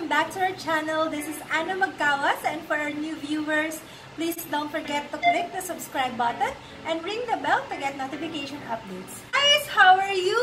welcome back to our channel. This is Anna Magkawas, and for our new viewers, please don't forget to click the subscribe button and ring the bell to get notification updates. Guys, how are you?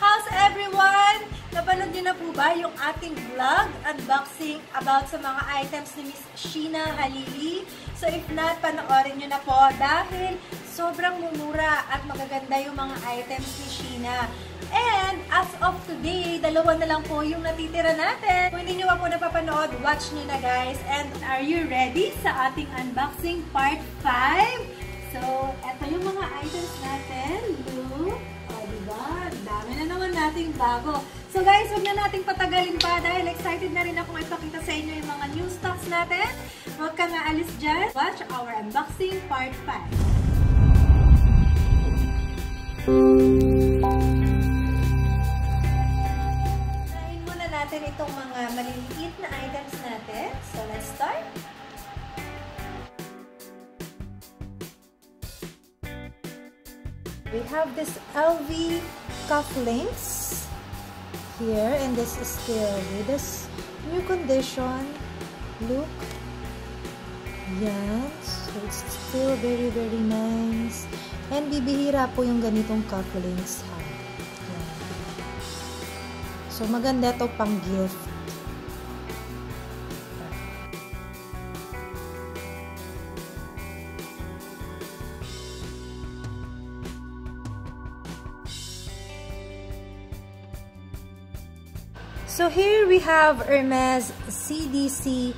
How's everyone? Napanood niyo na po ba yung ating vlog unboxing about sa mga items ni Miss Sheena Halili? So if not, panoorin niyo na po dahil sobrang mumura at magaganda yung mga items ni Sheena. And as of today, dalawa na lang po yung natitira natin. Kung hindi nyo pa po napapanood, watch nyo na guys. And are you ready sa ating unboxing part 5? So, eto yung mga items natin. Look. O, diba? Dami na naman nating bago. So guys, huwag na nating patagalin pa dahil excited na rin akong ipakita sa inyo yung mga new stocks natin. Huwag ka nga alis dyan. Watch our unboxing part 5. Natin itong mga maliliit na items natin. So, let's start. We have this LV cufflinks here, and this is still with this new condition. Look. Yan. So, it's still very, very nice. And bibihira po yung ganitong cufflinks. So, maganda to pang gift. So, here we have Hermes CDC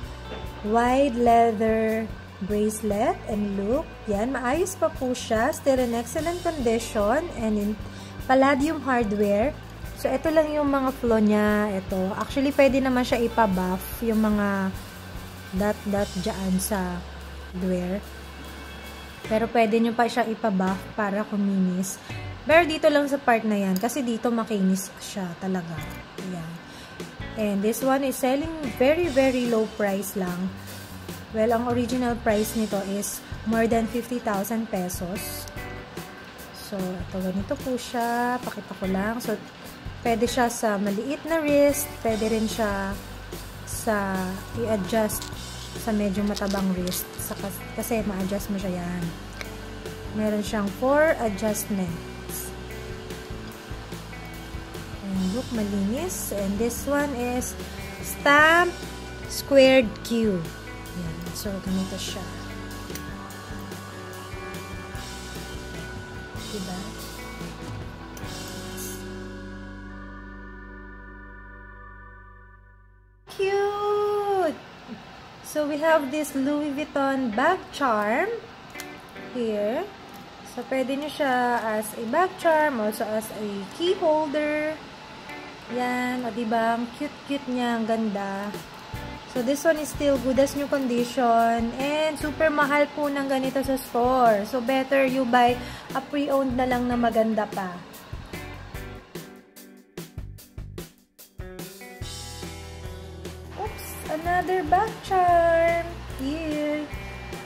wide leather bracelet. And look, yan, maayos pa po siya. Still in excellent condition and in palladium hardware. So, ito lang yung mga flaw niya. Ito. Actually, pwede naman siya ipa-buff yung mga dot-dot dyan sa wear. Pero pwede nyo pa siya ipa-buff para kuminis. Pero dito lang sa part na yan. Kasi dito makinis siya talaga. Ayan. And this one is selling very, very low price lang. Well, ang original price nito is more than 50,000 pesos. So, ito ganito po siya. Pakita ko lang. So, pwede siya sa maliit na wrist, pwede rin siya sa i-adjust sa medyo matabang wrist kasi ma-adjust mo siya yan. Meron siyang 4 adjustments. And look, malinis. And this one is stamp squared Q. Yan. So, ganito siya. Diba? Cute! So, we have this Louis Vuitton bag charm here. So, pwede nyo siya as a bag charm, also as a key holder. Yan. O, diba? Ang cute-cute niya. Ang ganda. So, this one is still good as new condition. And, super mahal po ng ganito sa store. So, better you buy a pre-owned na lang na maganda pa. Another bag charm here.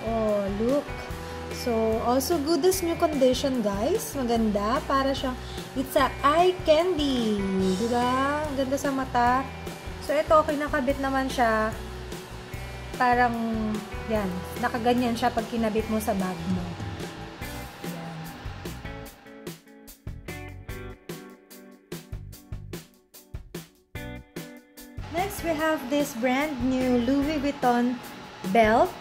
Oh, look. So, also good as new condition, guys. Maganda. Para siyang, it's a eye candy. Diba? Ganda sa mata. So, ito, kinakabit naman siya. Parang, yan. Nakaganyan siya pag kinabit mo sa bag mo. Next, we have this brand new Louis Vuitton belt.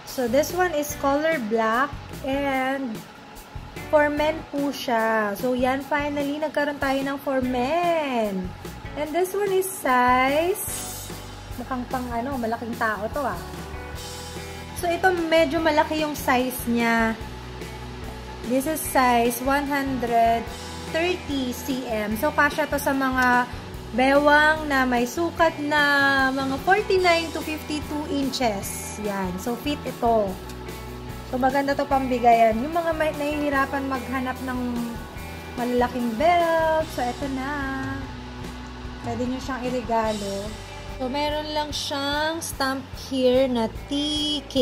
So, this one is color black and for men po siya. So, yan, finally, nagkaroon tayo ng for men. And this one is size, mukhang pang malaking tao to ah. So, ito medyo malaki yung size niya. This is size 130 cm. So, kasya to sa mga bewang na may sukat na mga 49 to 52 inches. Yan. So, fit ito. So, maganda to pambigayan. Yung mga nahihirapan maghanap ng malalaking belt. So, ito na. Pwede nyo siyang iregalo. So, meron lang siyang stamp here na TK.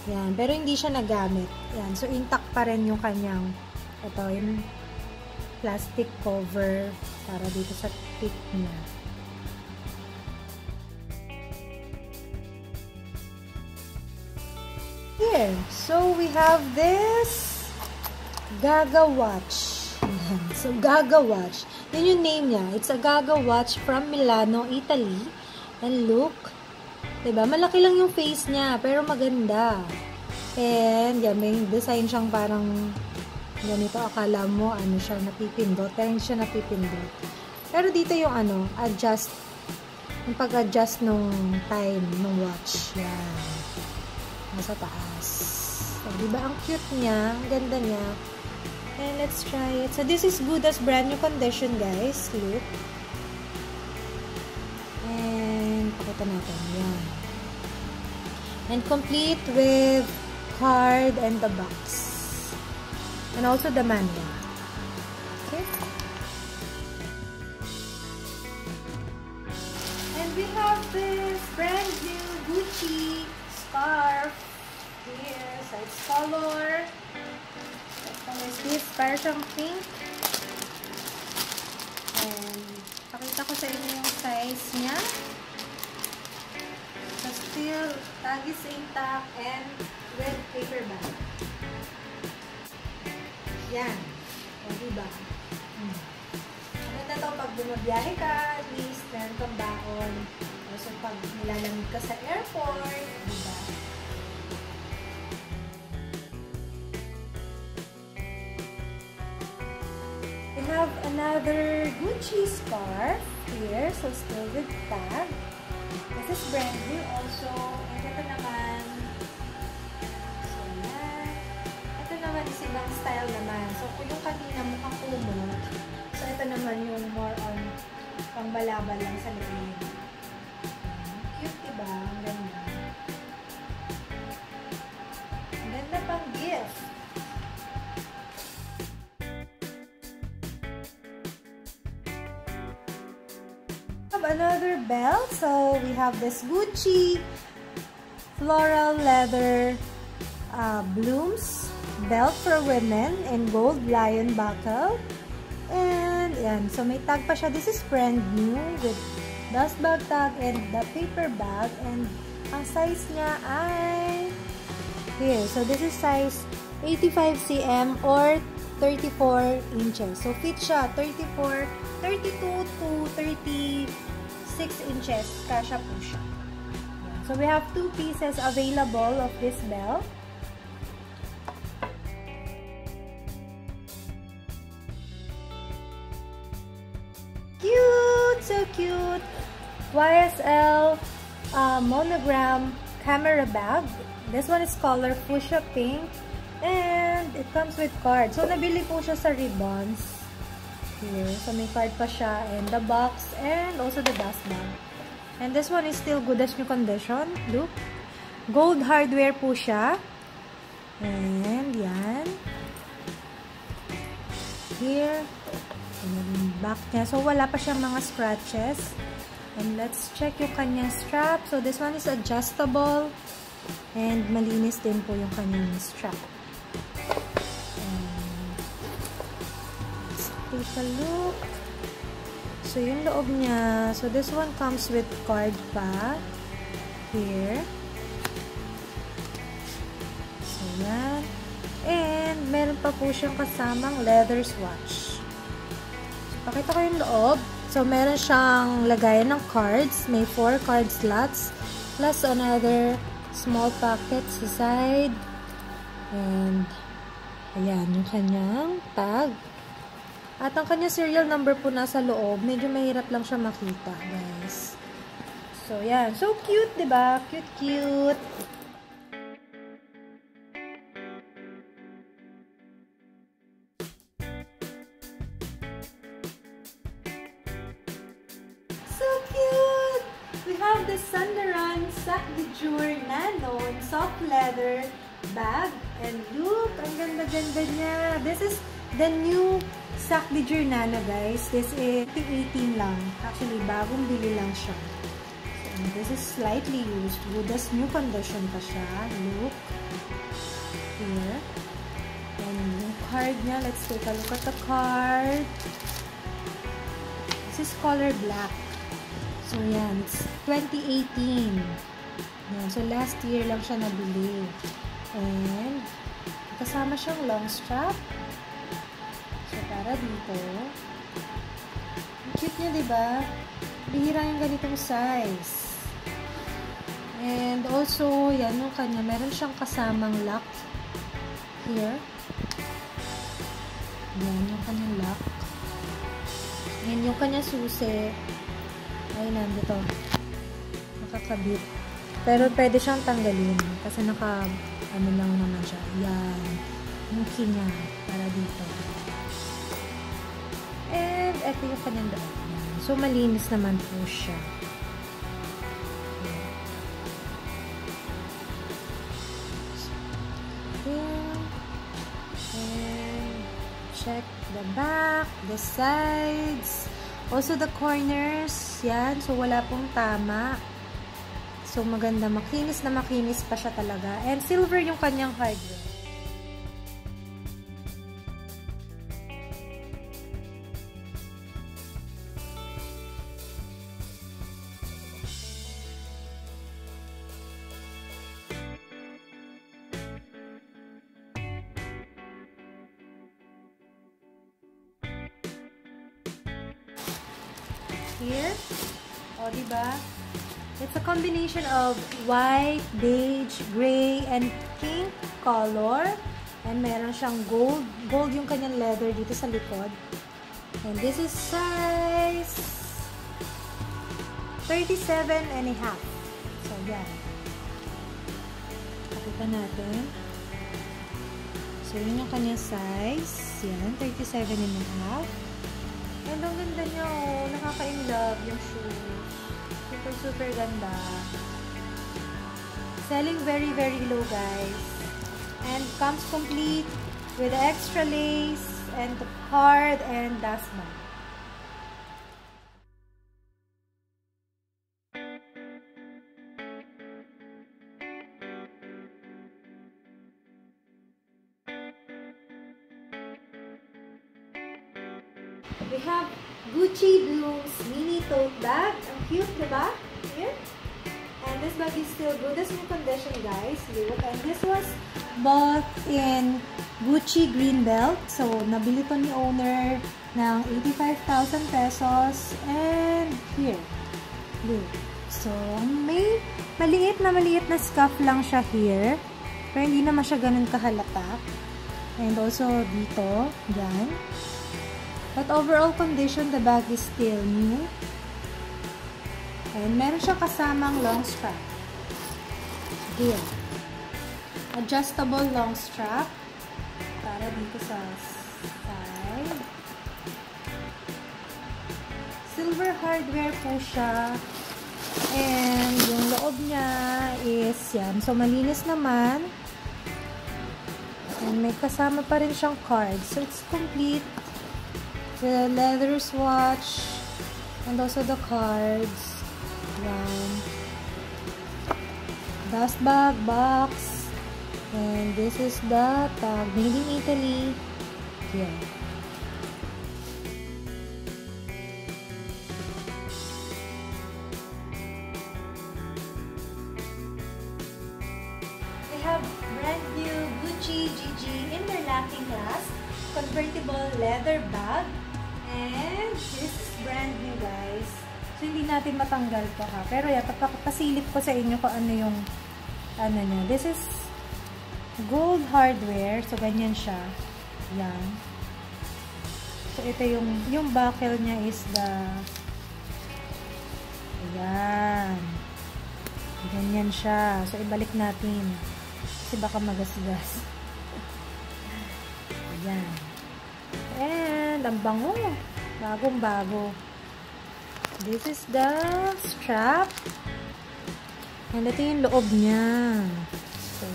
Yan. Pero hindi siya nagamit. Yan. So, intact pa rin yung kanyang yung plastic cover para dito sa tip niya. Here, so we have this Gaga watch. So, Gaga watch. Yun yung name niya. It's a Gaga watch from Milano, Italy. And look, diba? Malaki lang yung face niya, pero maganda. And, yan, may design siyang parang ganito. Akala mo, ano siya, napipindot. Pero hindi siya napipindot. Pero dito yung ano, adjust. Yung pag-adjust nung time, nung watch. Yan. Nasa taas. So, diba? Ang cute niya. Ang ganda niya. And let's try it. So, this is good as brand new condition, guys. Look. And, pakita natin. Yan. And complete with card and the box. And also the manual. Okay. And we have this brand new Gucci scarf. Here. So, it's color. Is this? Para siyang pink. And, pakita ko sa inyo yung size niya. So, still, tag is intact and with paper bag. Yan. O, diba? Maganda to pag bumabiyahe ka, at least, meron kang baon. So, pag nilalamig ka sa airport, diba? We have another Gucci scarf here, so still with tag. This is brand new also. And ito naman, so yan. Ito naman is ibang style naman. So kung yung kanina mukhang kumot, so ito naman yung more on pangbalabal lang sa loob. Cute, diba? Ang ganda. Ang ganda pang gift. Another belt. So we have this Gucci floral leather blooms belt for women in gold lion buckle. And yan, so may tag pa siya. This is brand new with dust bag tag and the paper bag. And ang size niya ay here. So this is size 85 cm or 34 inches. So fit siya 32 to 36 inches. Kasha po siya. So we have 2 pieces available of this belt. Cute! So cute! YSL monogram camera bag. This one is color fuchsia pink. And it comes with card. So nabili po siya sa Ribbons. Here. So, may card pa siya. And the box. And also the dust bag. And this one is still good as new condition. Look. Gold hardware po siya. And, yan. Here. And back niya. So, wala pa siyang mga scratches. And let's check yung kanyang strap. So, this one is adjustable. And malinis din po yung kanyang strap. Take a look. So, yung loob niya. So, this one comes with card pa. Here. So, yan. And, meron pa po siyang kasamang leather swatch. So, pakita ko yung loob. So, meron siyang lagayan ng cards. May 4 card slots. Plus, another small pocket sa side. And, ayan, yung kanyang tag. At ang kanya serial number po nasa loob. Medyo mahirap lang siya makita, guys. So, yan. So, cute, diba? Cute, cute. So cute! We have the Saint Laurent Sac de Jour Nano in soft leather bag. And look, ang ganda-ganda niya. This is the new Sac de Jour Nano, guys. This is 18 lang. Actually, bagong bili lang siya. So, this is slightly used. Good as new condition pa siya. Look. Here. And yung card niya, let's take a look at the card. This is color black. So, yan. It's 2018. Yan. So, last year lang siya nabili. And kasama siyang long strap. So, para dito. Ang cute niya, diba? Bihira yung ganitong size. And also, yan yung kanya. Meron siyang kasamang lock. Here. Yan yung kanyang lock. And yung kanya susi ay nandito. Nakakabit. Pero pwede siyang tanggalin. Kasi ano lang naman siya. Yan. Yung key niya. Para dito. And ito yung kanyang loob. So, malinis naman po siya. And check the back, the sides, also the corners. Yan. So, wala pong tama. So, maganda. Makinis na makinis pa siya talaga. And silver yung kanyang hardware. Here. O, diba? It's a combination of white, beige, gray, and pink color. And meron siyang gold. Gold yung kanyang leather dito sa likod. And this is size 37.5. So, yan. Pakita natin. So, yun yung kanyang size. Yan, 37.5. And ang ganda niya, oh. Nakaka-in-love yung shoes. Super, super ganda. Selling very, very low, guys. And comes complete with extra lace and the card and dust bag. We have Gucci Blooms mini tote bag. Ang cute, diba? Here. And this bag is still good as new condition, guys. Look. And this was bought in Gucci green belt. So, nabili to ni owner ng 85,000 pesos. And here. Look. So, may maliit na scuff lang siya here. Pero hindi naman siya ganun kahalata. And also dito. Yan. But overall condition, the bag is still new. And meron siya kasamang long strap. Here. Adjustable long strap. Para dito sa side. Silver hardware po siya. And yung loob niya is yan. So, malinis naman. And may kasama pa rin siyang card. So, it's complete. The leather swatch and also the cards. Yan. Dust bag, box, and this is the tag made in Italy. Here. We have brand new Gucci GG interlocking glass convertible leather bag. And this is brand new, guys. So, hindi natin matanggal to, ha. Pero yan, pasilip ko sa inyo kung ano yung ano niya. This is gold hardware. So, ganyan siya. Yan. So, ito yung buckle niya is the ayan. Ganyan siya. So, ibalik natin. Kasi baka magasgas. Ayan. And, ang bango. Bagong-bago. This is the strap. And ito yung loob niya. So,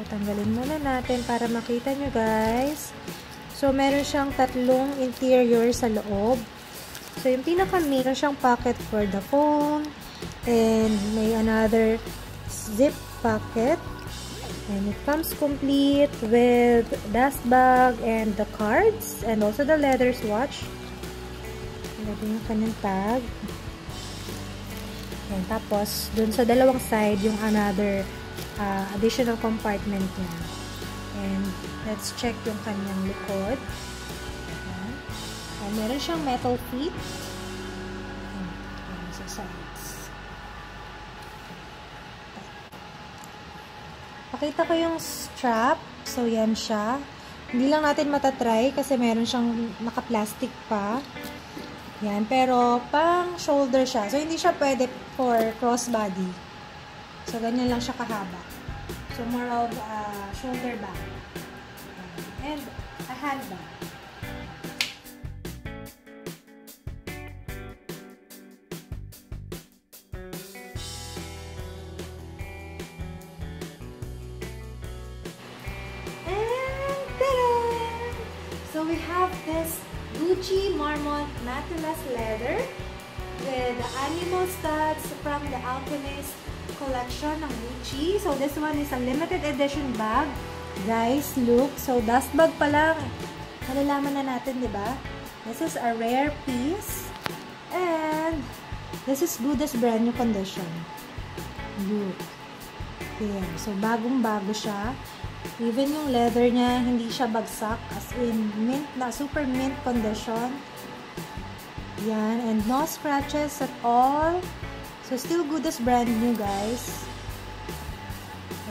tanggalin muna natin para makita nyo, guys. So, meron siyang tatlong interior sa loob. So, yung pinaka-meron siyang pocket for the phone. And may another zip pocket. And it comes complete with dust bag and the cards and also the leather swatch. Ito yung kanyang tag. And tapos, dun sa dalawang side, yung another additional compartment niya. And let's check yung kanyang likod. Ayan. And meron siyang metal feet. Ayan, sa sides. Pakita ko yung strap. So, yan siya. Hindi lang natin matatry kasi meron siyang naka-plastic pa. Yan. Pero, pang shoulder siya. So, hindi siya pwede for crossbody. So, ganyan lang siya kahaba. So, more of shoulder bag. And a handbag. So we have this Gucci Marmont Matalas leather with animal studs from the Alchemist collection ng Gucci. So this one is a limited edition bag. Guys, look. So dust bag pa lang. Malalaman na natin, di ba? This is a rare piece. And this is good as brand new condition. Look. Here. So bagong-bago siya. Even yung leather niya, hindi siya bagsak. As in, mint na, super mint condition. Yan. And no scratches at all. So, still good as brand new, guys.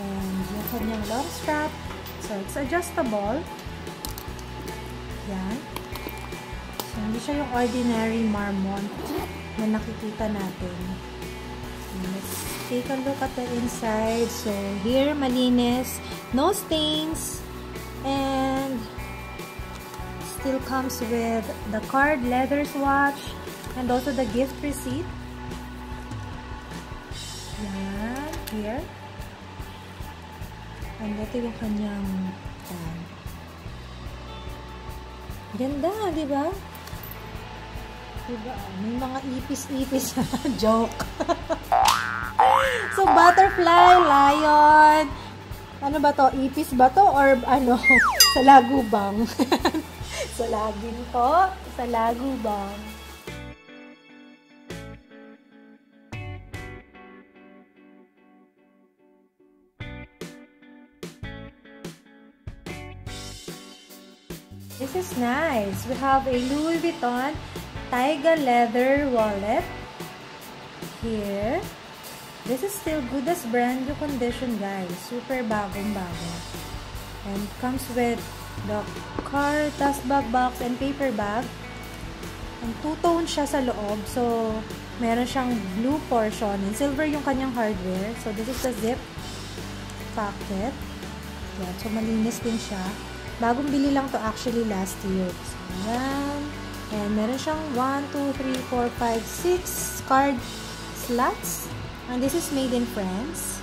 And yung kanyang long strap. So, it's adjustable. Yan. So, hindi siya yung ordinary Marmont na nakikita natin. Let's take a look at the inside. So, here, malinis. No stains. And still comes with the card leather swatch and also the gift receipt. Yan. Here. And ito yung kanyang ganda, di ba? Diba? May mga ipis-ipis. Joke. So, butterfly, lion. Ano ba to? Ipis ba to? Or ano? Sa lagubang. Sa lagin po. Sa lagubang. This is nice. We have a Louis Vuitton Taiga leather wallet. Here. This is still good as brand new condition, guys. Super bagong-bago. And comes with the car, dust bag box, and paper bag. And two-tone siya sa loob. So, meron siyang blue portion. And silver yung kanyang hardware. So, this is the zip pocket. Yan. So, malinis din siya. Bagong bili lang to actually last year. So, yan. And meron siyang 1, 2, 3, 4, 5, 6 card slots. And this is made in France.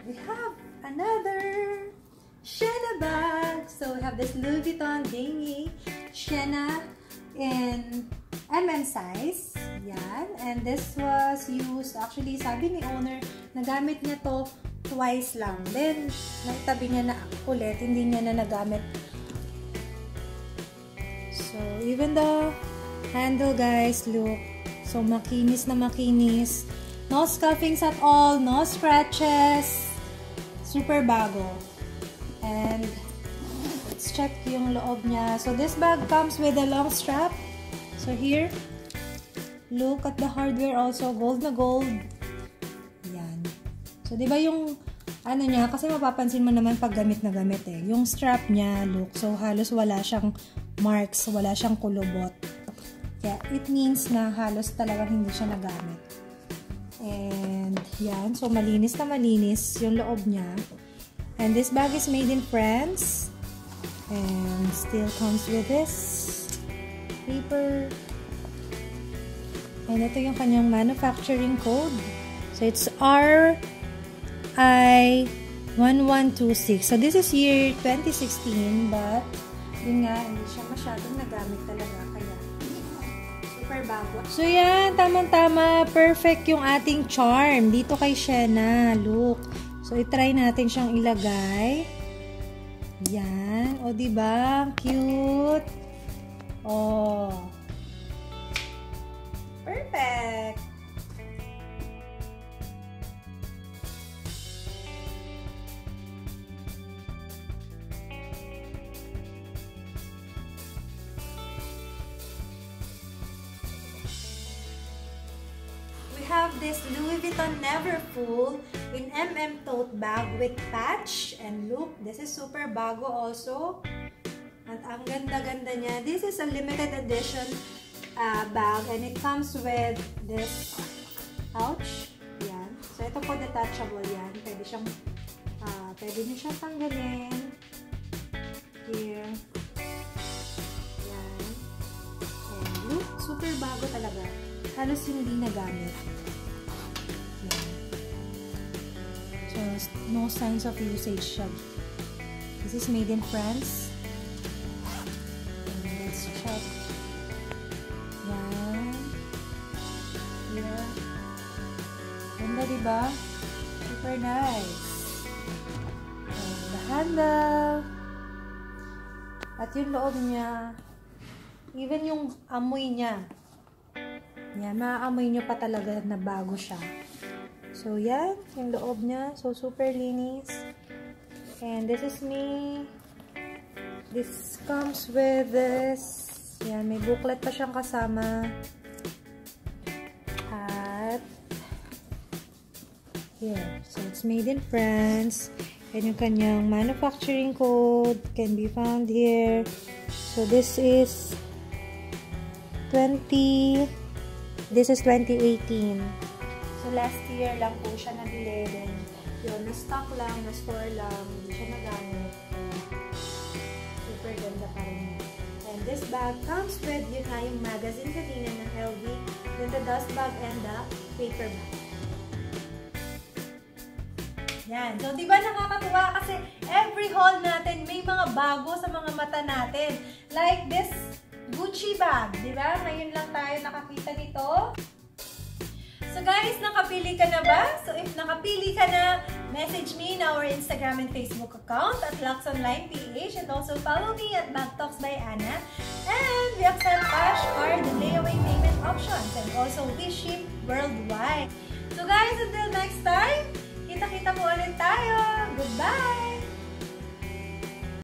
We have another Sienna bag. So we have this Louis Vuitton dingy Sienna in size. Yan. And this was used, actually, sabi ni owner, nagamit niya to twice lang. Then, naitabi niya na ulit, hindi niya na nagamit. So, even the handle, guys, look. So, makinis na makinis. No scuffings at all. No scratches. Super bago. And, let's check yung loob niya. So, this bag comes with a long strap. So, here, look at the hardware also. Gold na gold. Yan. So, diba yung, ano niya, kasi mapapansin mo naman pag gamit na gamit eh. Yung strap niya, look. So, halos wala siyang marks. Wala siyang kulubot. Kaya, it means na halos talagang hindi siya nagamit. And, yan. So, malinis na malinis yung loob niya. And this bag is made in France. And, still comes with this paper. And ito yung kanyang manufacturing code. So, it's RI1126. So, this is year 2016. But, yun nga, hindi siya masyadong nagamit talaga. Kaya, super bago. So, yan. Tamang-tama. Perfect yung ating charm. Dito kay Sienna. Look. So, i-try natin siyang ilagay. Yan. O, diba? Cute. Oh. Perfect. Have this Louis Vuitton Neverfull in tote bag with patch and look. This is super bago also. At ang ganda-ganda niya. This is a limited edition bag and it comes with this pouch. Yan. So ito po detachable yan. Pwede niyo siyang tanggalin. Here. Yan. And look, super bago talaga. Halos hindi nagamit. So, no signs of usage siya. This is made in France. And let's check. Yan. Here. Ganda, diba? Super nice. And the handle. At yung loob niya. Even yung amoy niya. Yan, maaamoy nyo pa talaga na bago siya. So, yan. Yung loob niya. So, super linis. And this is me. This comes with this. Yan, may booklet pa siyang kasama. At, here. So, it's made in France. And yung kanyang manufacturing code can be found here. So, this is 2018. So, last year lang po siya nabili. Then, yun, na-stock lang, na-store lang. Hindi siya nagamit. Super ganda pa rin. And this bag comes with, yun nga, yung magazine kanina ng LV. Then, the dust bag and the paper bag. Yan. So, diba nakakatuwa? Kasi, every haul natin, may mga bago sa mga mata natin. Like this Gucci bag, di ba? Ngayon lang tayo nakakita nito. So guys, nakapili ka na ba? So if nakapili ka na, message me in our Instagram and Facebook account at LuxOnlinePH and also follow me at Bag Talks by Anna. And we accept cash, card, and layaway payment options and also we ship worldwide. So guys, until next time, kita-kita po ulit tayo. Goodbye!